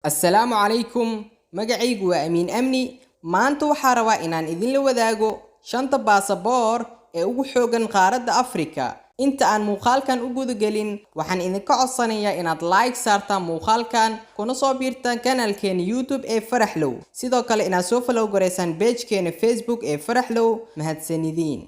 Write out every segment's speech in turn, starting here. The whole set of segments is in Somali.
السلام عليكم magacaygu waa Amiin Amni maanta waxaan rabaa inaan idin la wadaago shanta baasaboor ee ugu xoogan qaaradda Afrika inta aan muuqaalkan u guda gelin waxaan idinka codsanayaa inaad like saartaan muuqaalkan kuna soo biirtaan kanaalkeena YouTube ee Faraxlow sidoo kale inaad soo follow gareysaan page-keena Facebook ee Faraxlow mahadsanidin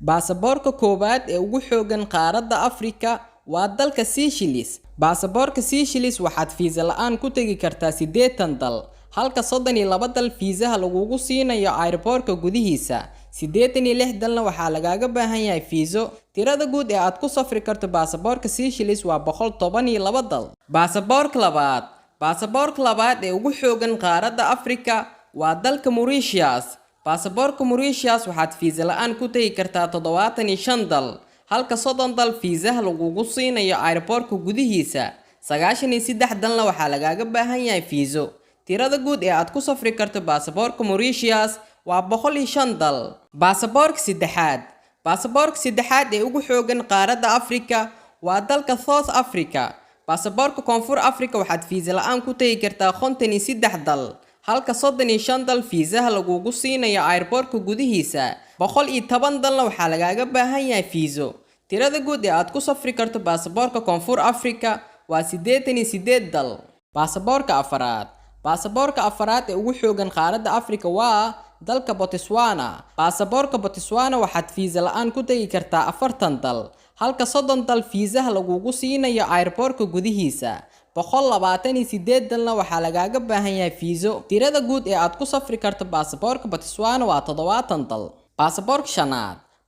baasaboorka koowaad ee ugu xoogan qaaradda Afrika waa dalka Seychelles. Baasaboorka Seychelles waxaad fiisa la'aan ku tagi kartaa 80 dal halka 32 dal fiisaha lagugu siinayo airportka gudihiisa 86 dalna waxaa lagaaga baahan yahay fiiso. Tirada guud ee aad ku safri karto baasaboorka Seychelles waa 112 dal. Baasaboorka labaad ee ugu xoogan qaaradda Afrika waa dalka Mauritius. baasaboorka Mauritius waxaad fiisa la'aan ku tagi kartaa 75 dal halka 30 dal fiisaha lagugu siinayo airportka gudihiisa 93 dalna waxaa lagaaga baahan yahay fiiso. Tirada guud ee aad ku safri karto baasaboorka Mauritius waa 105 dal. Baasaboorka saddexaad ee ugu xoogan qaaradda Afrika waa dalka South Africa. baasaboorka Koonfur Afrika waxaad fiisa la'aan ku tagi kartaa 53 dal halka 35 dal fiisaha lagugu siinayo airportka gudihiisa 110 dalna waxaa lagaaga baahan yahay fiiso. Tirada guud ee aad ku safri karto baasaboorka Koonfur Afrika waa 88 dal. Baasaboorka afaraad ee ugu xoogan qaaradda Afrika waa dalka Botswana. baasaboorka Botswana waxaad fiisa la'aan ku tagi kartaa 40 dal halka 30 dal fiisaha lagugu siinayo airportka gudihiisa 128 dalna waxaa lagaaga baahan yahay fiiso. Tirada guud ee aad ku safri karto baasaboorka Botswana waa 70 dal.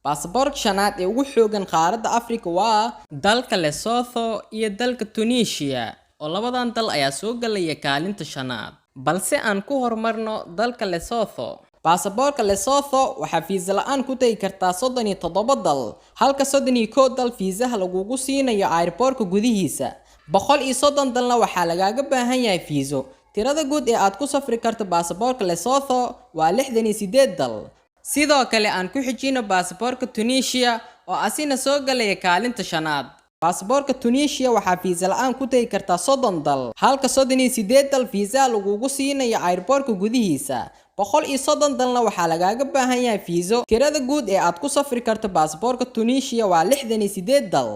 Baasaboorka shanaad ee ugu xoogan qaaradda Afrika waa dalka Lesotho iyo dalka Tunisia oo labadan dal ayaa soo galaya kaalinta shanaad. Balse aan ku horumarno dalka Lesotho. baasaboorka Lesotho waxaa fiisa la'aan ku tagi kartaa 37 dal halka 31 dal fiisaha lagugu siinayo airportka gudihiisa 130 dalna waxaa lagaaga baahan yahay fiiso. Tirada guud ee aad ku safri karto baasaboorka Lesotho waa 68 dal. Sidoo kale aan ku xijino baasaboorka Tunisia oo asina soo galaya kaalinta shanaad. baasaboorka Tunisia waxaa fiisa la'aan ku tagi kartaa 30 dal halka 38 dal fiisaha lagugu siinayo airportka gudihiisa 130 dalna waxaa lagaaga baahan yahay fiiso. Tirada guud ee aad ku safri karto baasaboorka Tunisia waa 68 dal.